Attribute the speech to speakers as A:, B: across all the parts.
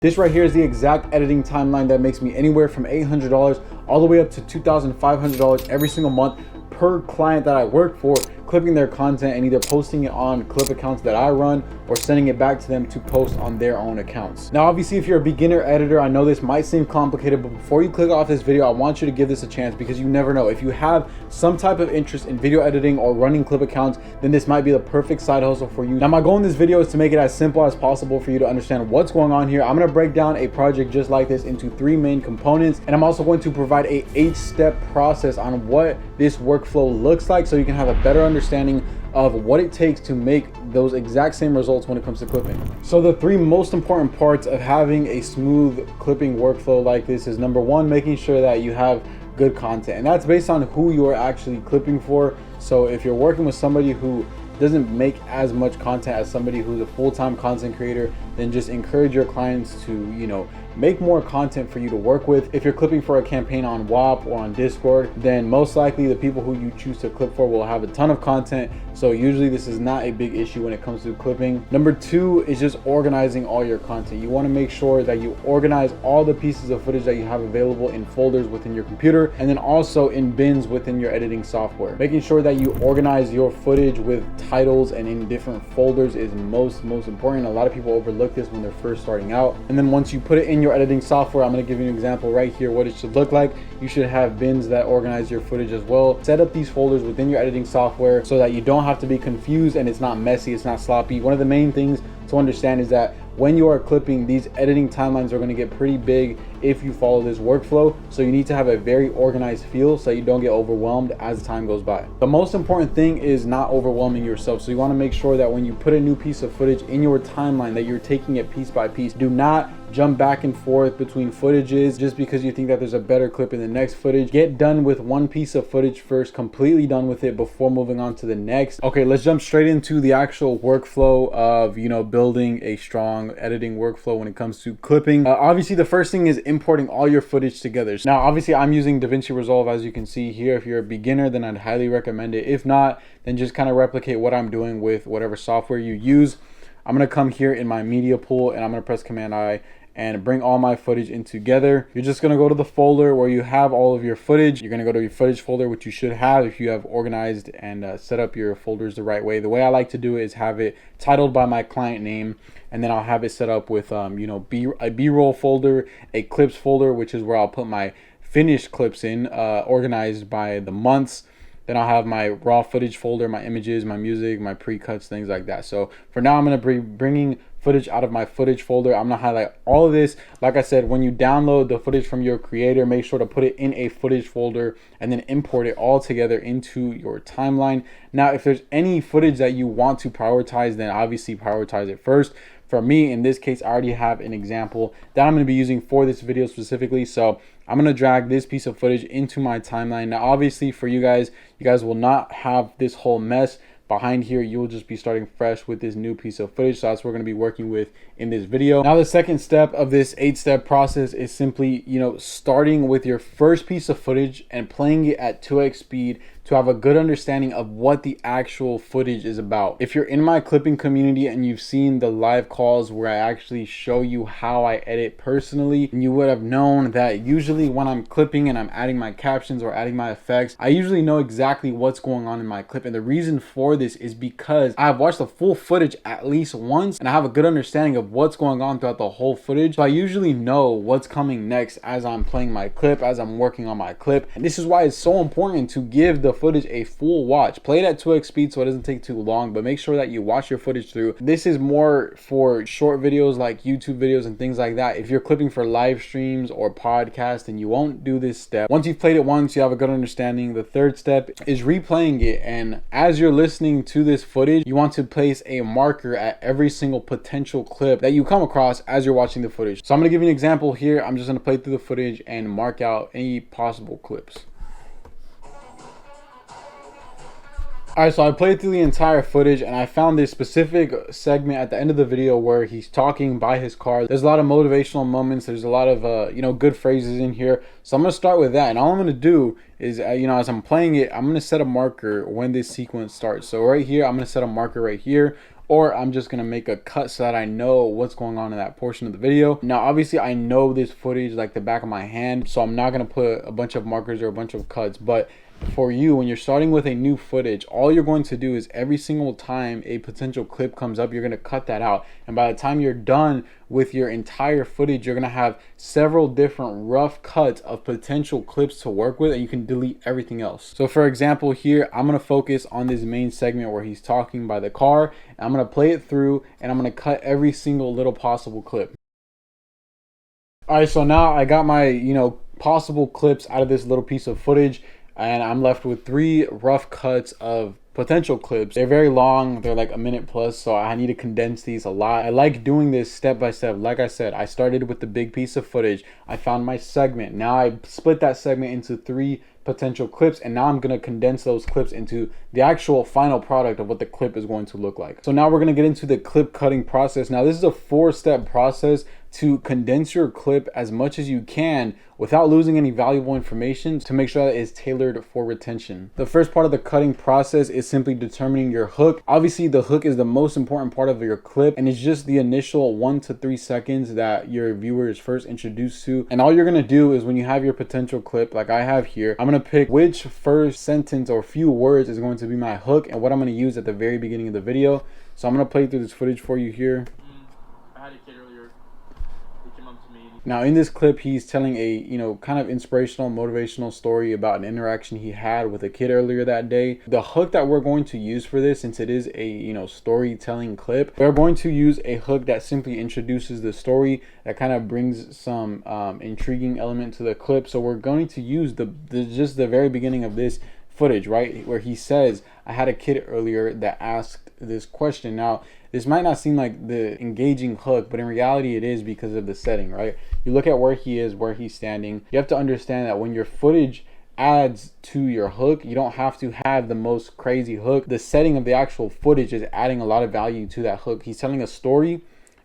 A: This right here is the exact editing timeline that makes me anywhere from $800 all the way up to $2,500 every single month per client that I work for, clipping their content and either posting it on clip accounts that I run or sending it back to them to post on their own accounts. Now, obviously, if you're a beginner editor, I know this might seem complicated, but before you click off this video, I want you to give this a chance because you never know. If you have some type of interest in video editing or running clip accounts, then this might be the perfect side hustle for you. Now, my goal in this video is to make it as simple as possible for you to understand what's going on here. I'm gonna break down a project just like this into 3 main components, and I'm also going to provide a 8-step process on what this workflow looks like so you can have a better understanding of what it takes to make those exact same results when it comes to clipping. So the 3 most important parts of having a smooth clipping workflow like this is, number 1, making sure that you have good content, and that's based on who you are actually clipping for. So if you're working with somebody who doesn't make as much content as somebody who's a full-time content creator, then just encourage your clients to, make more content for you to work with. If you're clipping for a campaign on whop or on Discord, then most likely the people who you choose to clip for will have a ton of content. So usually this is not a big issue when it comes to clipping. Number 2 is just organizing all your content. You want to make sure that you organize all the pieces of footage that you have available in folders within your computer, and then also in bins within your editing software. Making sure that you organize your footage with titles and in different folders is most important. A lot of people overlook this when they're first starting out. And then once you put it in your editing software, I'm going to give you an example right here what it should look like. You should have bins that organize your footage as well. Set up these folders within your editing software so that you don't have to be confused and it's not messy, it's not sloppy. One of the main things to understand is that when you are clipping, these editing timelines are going to get pretty big if you follow this workflow. So you need to have a very organized feel so you don't get overwhelmed as time goes by. The most important thing is not overwhelming yourself. So you want to make sure that when you put a new piece of footage in your timeline that you're taking it piece by piece. Do not jump back and forth between footages just because you think that there's a better clip in the next footage. Get done with one piece of footage first, completely done with it before moving on to the next. Okay, let's jump straight into the actual workflow of building a strong editing workflow when it comes to clipping. Obviously, the first thing is importing all your footage together. Now, obviously, I'm using DaVinci Resolve, as you can see here. If you're a beginner, then I'd highly recommend it. If not, then just kind of replicate what I'm doing with whatever software you use. I'm gonna come here in my media pool and I'm gonna press Command I and bring all my footage in together. You're just gonna go to the folder where you have all of your footage. You're gonna go to your footage folder, which you should have if you have organized and set up your folders the right way. The way I like to do it is have it titled by my client name, and then I'll have it set up with a B-roll folder, a clips folder, which is where I'll put my finished clips in, organized by the months. Then I'll have my raw footage folder, my images, my music, my pre-cuts, things like that. So for now, I'm going to be bringing footage out of my footage folder. I'm going to highlight all of this. Like I said, when you download the footage from your creator, make sure to put it in a footage folder and then import it all together into your timeline. Now, if there's any footage that you want to prioritize, then obviously prioritize it first. For me, in this case, I already have an example that I'm going to be using for this video specifically. So I'm going to drag this piece of footage into my timeline. Now, obviously for you guys will not have this whole mess behind here. You will just be starting fresh with this new piece of footage. So that's what we're going to be working with in this video. Now, the second step of this 8-step process is simply, starting with your first piece of footage and playing it at 2x speed to have a good understanding of what the actual footage is about. If you're in my clipping community and you've seen the live calls where I actually show you how I edit personally, you would have known that usually when I'm clipping and I'm adding my captions or adding my effects, I usually know exactly what's going on in my clip. And the reason for this is because I've watched the full footage at least once and I have a good understanding of what's going on throughout the whole footage. So I usually know what's coming next as I'm playing my clip, as I'm working on my clip. And this is why it's so important to give the footage a full watch. Play it at 2x speed so it doesn't take too long, but make sure that you watch your footage through. This is more for short videos like YouTube videos and things like that. If you're clipping for live streams or podcasts, then you won't do this step. Once you've played it once, you have a good understanding. The third step is replaying it, and as you're listening to this footage, you want to place a marker at every single potential clip that you come across as you're watching the footage. So I'm going to give you an example here. I'm just going to play through the footage and mark out any possible clips. All right, so I played through the entire footage and I found this specific segment at the end of the video where he's talking by his car. There's a lot of motivational moments. There's a lot of, good phrases in here. So I'm going to start with that. And all I'm going to do is, as I'm playing it, I'm going to set a marker when this sequence starts. So right here, I'm going to set a marker right here. or I'm just gonna make a cut so that I know what's going on in that portion of the video. Now, obviously I know this footage like the back of my hand, so I'm not gonna put a bunch of markers or a bunch of cuts, but for you, when you're starting with a new footage, all you're going to do is every single time a potential clip comes up, you're going to cut that out. And by the time you're done with your entire footage, you're going to have several different rough cuts of potential clips to work with, and you can delete everything else. So for example, here, I'm going to focus on this main segment where he's talking by the car. And I'm going to play it through, and I'm going to cut every single little possible clip. All right, so now I got my, possible clips out of this little piece of footage, and I'm left with 3 rough cuts of potential clips. They're very long, they're like a minute plus, so I need to condense these a lot. I like doing this step by step. Like I said, I started with the big piece of footage. I found my segment. Now I split that segment into 3 potential clips, and now I'm going to condense those clips into the actual final product of what the clip is going to look like. So now we're going to get into the clip cutting process. Now this is a 4-step process to condense your clip as much as you can without losing any valuable information, to make sure that it's tailored for retention. The first part of the cutting process is simply determining your hook. Obviously the hook is the most important part of your clip, and it's just the initial 1 to 3 seconds that your viewer is first introduced to. And all you're gonna do is, when you have your potential clip like I have here, I'm gonna pick which first sentence or few words is going to be my hook and what I'm gonna use at the very beginning of the video. So I'm gonna play through this footage for you here.
B: I had a kid earlier. He came up to me.
A: Now in this clip, he's telling a, kind of inspirational, motivational story about an interaction he had with a kid earlier that day. The hook that we're going to use for this, since it is a, storytelling clip, we're going to use a hook that simply introduces the story, that kind of brings some intriguing element to the clip. So we're going to use just the very beginning of this footage, right, where he says, I had a kid earlier that asked this question. Now this might not seem like the engaging hook, but in reality it is, because of the setting, right? You look at where he is, where he's standing. You have to understand that when your footage adds to your hook, you don't have to have the most crazy hook. The setting of the actual footage is adding a lot of value to that hook. He's telling a story,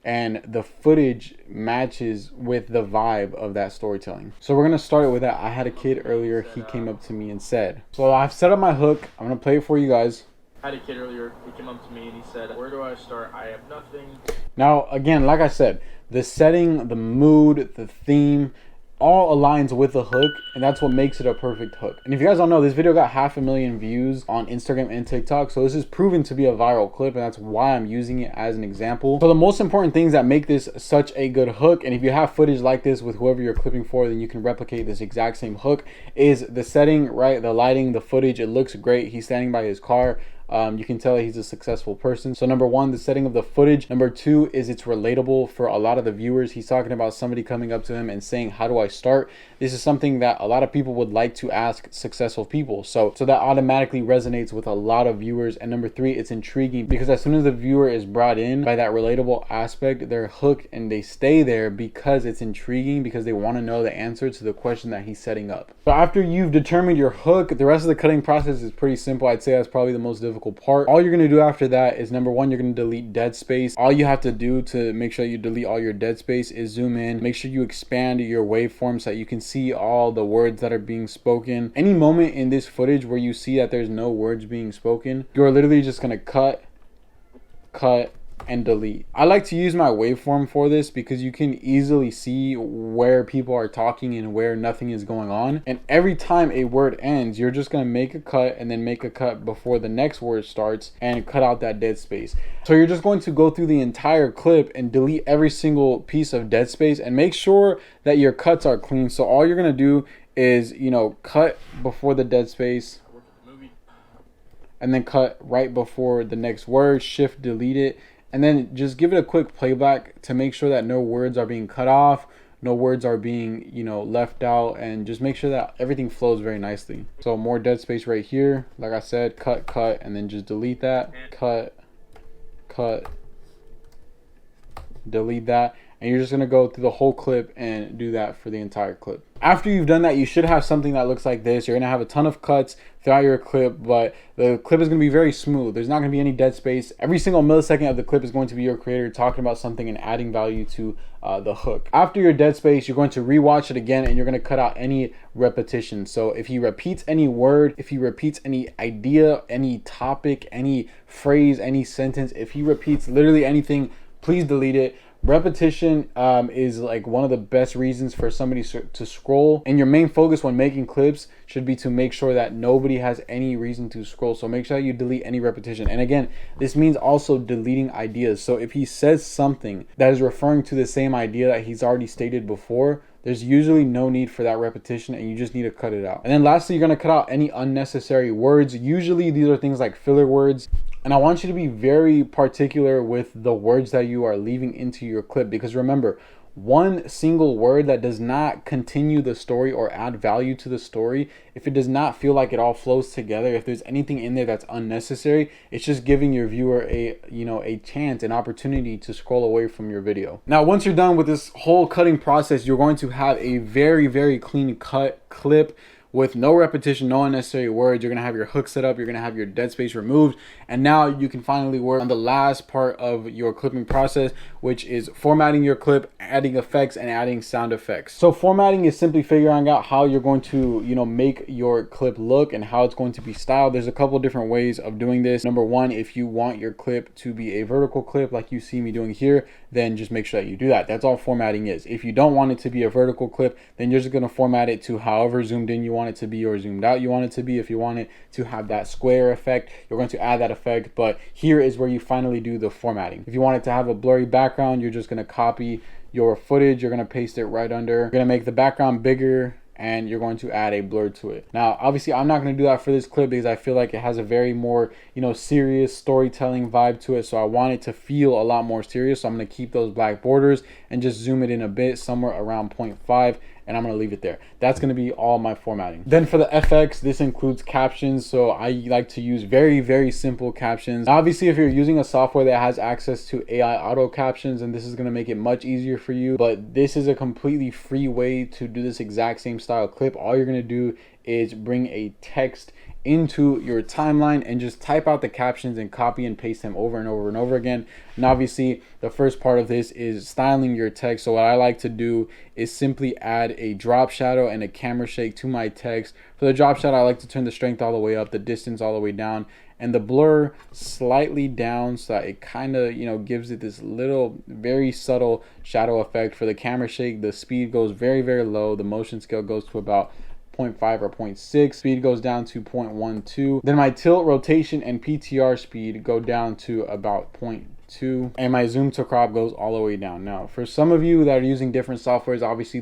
A: and the footage matches with the vibe of that storytelling. So we're gonna start it with that. I had a kid earlier, he came up to me and said. So I've set up my hook. I'm gonna play it for you guys.
B: I had a kid earlier. He came up to me and he said, where do I start? I have nothing.
A: Now again, like I said, the setting, the mood, the theme, all aligns with the hook, and that's what makes it a perfect hook. And if you guys don't know, this video got 500,000 views on Instagram and TikTok, so this is proven to be a viral clip, and that's why I'm using it as an example. So the most important things that make this such a good hook, and if you have footage like this with whoever you're clipping for, then you can replicate this exact same hook, is the setting, right? The lighting, the footage, it looks great. He's standing by his car. You can tell he's a successful person. So number 1, the setting of the footage. Number 2 is it's relatable for a lot of the viewers. He's talking about somebody coming up to him and saying, how do I start? This is something that a lot of people would like to ask successful people. So that automatically resonates with a lot of viewers. And number 3, it's intriguing, because as soon as the viewer is brought in by that relatable aspect, they're hooked and they stay there because it's intriguing, because they want to know the answer to the question that he's setting up. So after you've determined your hook, the rest of the cutting process is pretty simple. I'd say that's probably the most difficult part. All you're going to do after that is, number 1, you're going to delete dead space. All you have to do to make sure you delete all your dead space is zoom in, make sure you expand your waveform so that you can see all the words that are being spoken. Any moment in this footage where you see that there's no words being spoken, you're literally just going to cut and delete. I like to use my waveform for this because you can easily see where people are talking and where nothing is going on. And every time a word ends, you're just going to make a cut and then make a cut before the next word starts and cut out that dead space. So you're just going to go through the entire clip and delete every single piece of dead space and make sure that your cuts are clean. So all you're going to do is, cut before the dead space and then cut right before the next word, shift delete it, and then just give it a quick playback to make sure that no words are being cut off, no words are being, left out, and just make sure that everything flows very nicely. So more dead space right here. Like I said, cut, and then just delete that, cut, delete that. and you're just gonna go through the whole clip and do that for the entire clip. After you've done that, you should have something that looks like this. You're gonna have a ton of cuts throughout your clip, but the clip is gonna be very smooth. There's not gonna be any dead space. Every single millisecond of the clip is going to be your creator talking about something and adding value to the hook. After your dead space, you're going to rewatch it again, and you're gonna cut out any repetition. So if he repeats any word, if he repeats any idea, any topic, any phrase, any sentence, if he repeats literally anything, please delete it. Repetition is like one of the best reasons for somebody to scroll, and your main focus when making clips should be to make sure that nobody has any reason to scroll. So make sure you delete any repetition. And again, this means also deleting ideas. So if he says something that is referring to the same idea that he's already stated before, there's usually no need for that repetition, and you just need to cut it out. And then lastly, you're going to cut out any unnecessary words. Usually these are things like filler words. And I want you to be very particular with the words that you are leaving into your clip, because remember, one single word that does not continue the story or add value to the story, if it does not feel like it all flows together, if there's anything in there that's unnecessary, it's just giving your viewer a chance, an opportunity to scroll away from your video. Now, once you're done with this whole cutting process, you're going to have a very, very clean cut clip with no repetition, no unnecessary words. You're gonna have your hook set up, you're gonna have your dead space removed, and now you can finally work on the last part of your clipping process, which is formatting your clip, adding effects, and adding sound effects. So formatting is simply figuring out how you're going to, make your clip look and how it's going to be styled. There's a couple different ways of doing this. Number one, if you want your clip to be a vertical clip like you see me doing here, then just make sure that you do that. That's all formatting is. If you don't want it to be a vertical clip, then you're just gonna format it to however zoomed in you want it to be or zoomed out you want it to be. If you want it to have that square effect, you're going to add that effect, but here is where you finally do the formatting. If you want it to have a blurry background, you're just gonna copy your footage, you're gonna paste it right under, you're gonna make the background bigger, and you're going to add a blur to it. Now, obviously, I'm not going to do that for this clip because I feel like it has a very more, serious storytelling vibe to it. So I want it to feel a lot more serious. So I'm going to keep those black borders and just zoom it in a bit, somewhere around 0.5. And I'm going to leave it there. That's going to be all my formatting. Then for the FX, this includes captions. So I like to use very, very simple captions. Obviously, if you're using a software that has access to AI auto captions, and this is going to make it much easier for you, but this is a completely free way to do this exact same style clip. All you're going to do is bring a text into your timeline and just type out the captions and copy and paste them over and over and over again. And obviously the first part of this is styling your text. So what I like to do is simply add a drop shadow and a camera shake to my text. For the drop shadow, I like to turn the strength all the way up, the distance all the way down, and the blur slightly down so that it kind of gives it this little very subtle shadow effect. For the camera shake, the speed goes very, very low. The motion scale goes to about 0.5 or 0.6. Speed goes down to 0.12. Then my tilt, rotation, and PTR speed go down to about 0.2, and my zoom to crop goes all the way down. Now, for some of you that are using different softwares, obviously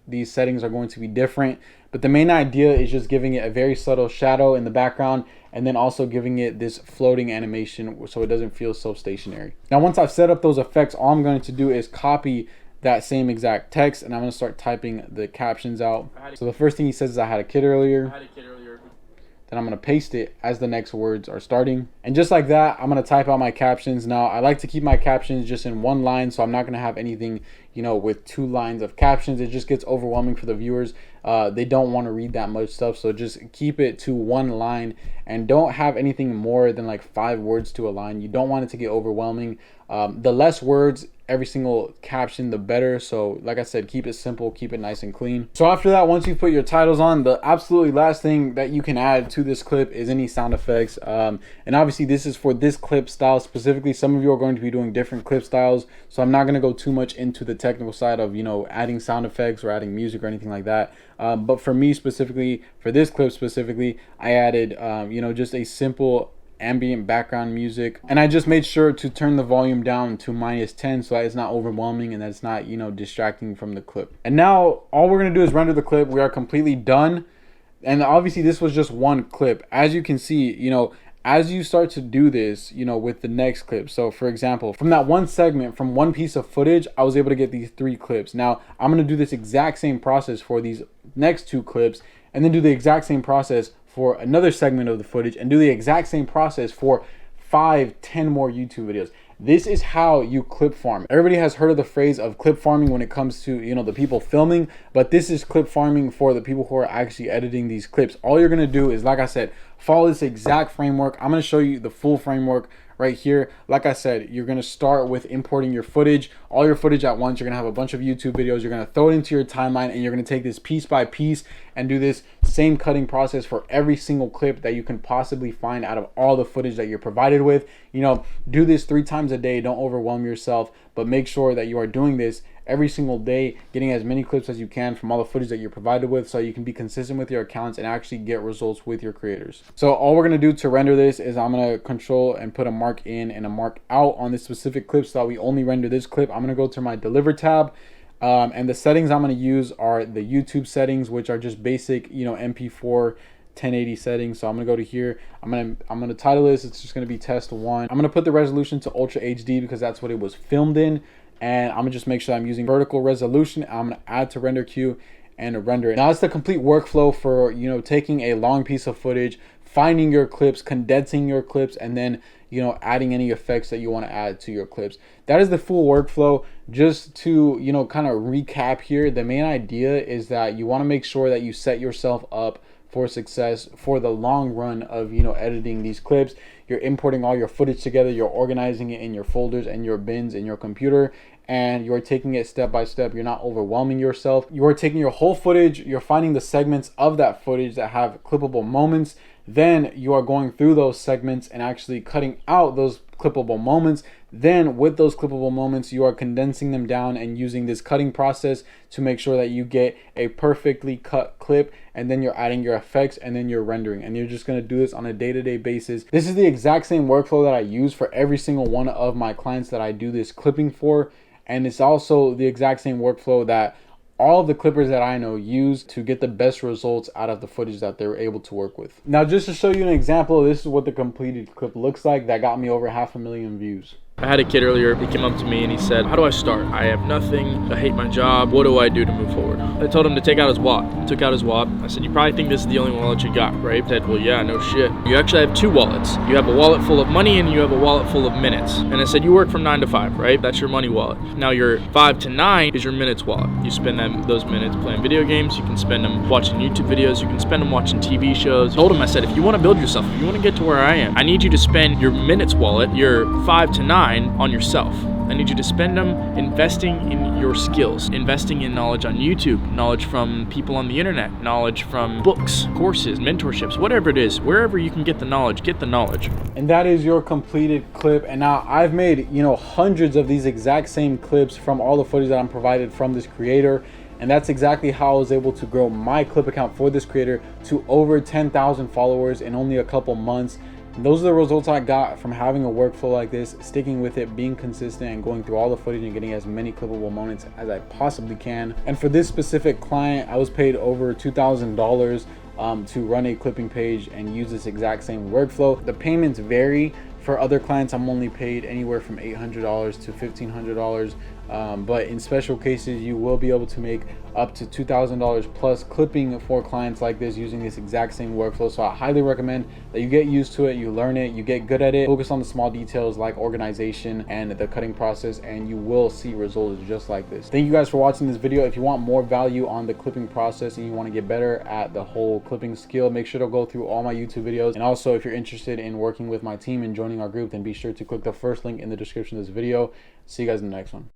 A: these settings are going to be different, but the main idea is just giving it a very subtle shadow in the background, and then also giving it this floating animation so it doesn't feel so stationary. Now, once I've set up those effects, all I'm going to do is copy that same exact text, and I'm going to start typing the captions out. So the first thing he says is, I had a kid earlier. Then I'm going to paste it as the next words are starting. And just like that, I'm going to type out my captions. Now, I like to keep my captions just in one line, so I'm not going to have anything, with 2 lines of captions. It just gets overwhelming for the viewers. They don't want to read that much stuff, so just keep it to 1 line and don't have anything more than like 5 words to a line. You don't want it to get overwhelming. The less words every single caption, the better. So like I said, keep it simple, keep it nice and clean. So after that, once you put your titles on, the absolutely last thing that you can add to this clip is any sound effects. And obviously this is for this clip style specifically. Some of you are going to be doing different clip styles, so I'm not going to go too much into the technical side of adding sound effects or adding music or anything like that. But for me specifically, for this clip specifically, I added just a simple ambient background music, and I just made sure to turn the volume down to -10 so that it's not overwhelming and that it's not distracting from the clip. And now all we're gonna do is render the clip. We are completely done, and obviously this was just one clip. As you can see, as you start to do this with the next clip, so for example, from that one segment, from one piece of footage, I was able to get these 3 clips. Now I'm going to do this exact same process for these next 2 clips, and then do the exact same process for another segment of the footage, and do the exact same process for 5-10 more YouTube videos. This is how you clip farm. Everybody has heard of the phrase of clip farming when it comes to, you know, the people filming, but this is clip farming for the people who are actually editing these clips. All you're gonna do is, like I said, follow this exact framework. I'm gonna show you the full framework right here. Like I said, you're gonna start with importing your footage, all your footage at once. You're gonna have a bunch of YouTube videos. You're gonna throw it into your timeline, and you're gonna take this piece by piece and do this same cutting process for every single clip that you can possibly find out of all the footage that you're provided with. You know, do this 3 times a day. Don't overwhelm yourself, but make sure that you are doing this every single day, getting as many clips as you can from all the footage that you're provided with, so you can be consistent with your accounts and actually get results with your creators. So all we're gonna do to render this is I'm gonna control and put a mark in and a mark out on this specific clip so that we only render this clip. I'm gonna go to my deliver tab, and the settings I'm gonna use are the YouTube settings, which are just basic, you know, MP4 1080 settings. So I'm gonna go to here. I'm gonna title this. It's just gonna be test 1. I'm gonna put the resolution to Ultra HD because that's what it was filmed in. And I'm gonna just make sure I'm using vertical resolution. I'm gonna add to render queue and render it. Now it's the complete workflow for, you know, taking a long piece of footage, finding your clips, condensing your clips, and then, you know, adding any effects that you want to add to your clips. That is the full workflow. Just to, you know, kind of recap here, the main idea is that you want to make sure that you set yourself up for success for the long run of, you know, editing these clips. You're importing all your footage together, you're organizing it in your folders and your bins in your computer, and you're taking it step by step. You're not overwhelming yourself. You're taking your whole footage, you're finding the segments of that footage that have clippable moments. Then you are going through those segments and actually cutting out those clippable moments. Then with those clippable moments, you are condensing them down and using this cutting process to make sure that you get a perfectly cut clip. And then you're adding your effects, and then you're rendering, and you're just going to do this on a day-to-day basis. This is the exact same workflow that I use for every single one of my clients that I do this clipping for. And it's also the exact same workflow that all of the clippers that I know use to get the best results out of the footage that they're able to work with. Now, just to show you an example, this is what the completed clip looks like that got me over 500,000 views.
B: I had a kid earlier, he came up to me and he said, how do I start? I have nothing, I hate my job, what do I do to move forward? I told him to take out his whop. He took out his whop. I said, you probably think this is the only wallet you got, right? He said, well, yeah, no shit. You actually have 2 wallets. You have a wallet full of money and you have a wallet full of minutes. And I said, you work from 9 to 5, right? That's your money wallet. Now your 5 to 9 is your minutes wallet. You spend those minutes playing video games, you can spend them watching YouTube videos, you can spend them watching TV shows. I told him, I said, if you want to build yourself, if you want to get to where I am, I need you to spend your minutes wallet, your 5 to 9 on yourself. I need you to spend them investing in your skills, investing in knowledge on YouTube, knowledge from people on the internet, knowledge from books, courses, mentorships, whatever it is, wherever you can get the knowledge, get the knowledge.
A: And that is your completed clip. And now I've made, you know, hundreds of these exact same clips from all the footage that I'm provided from this creator. And that's exactly how I was able to grow my clip account for this creator to over 10,000 followers in only a couple months. And those are the results I got from having a workflow like this, sticking with it, being consistent, and going through all the footage and getting as many clippable moments as I possibly can. And for this specific client, I was paid over $2,000 to run a clipping page and use this exact same workflow. The payments vary. For other clients, I'm only paid anywhere from $800 to $1,500. But in special cases, you will be able to make up to $2,000 plus clipping for clients like this using this exact same workflow. So I highly recommend that you get used to it, you learn it, you get good at it, focus on the small details like organization and the cutting process, and you will see results just like this. Thank you guys for watching this video. If you want more value on the clipping process and you want to get better at the whole clipping skill, make sure to go through all my YouTube videos. And also, if you're interested in working with my team and joining our group, then be sure to click the first link in the description of this video. See you guys in the next one.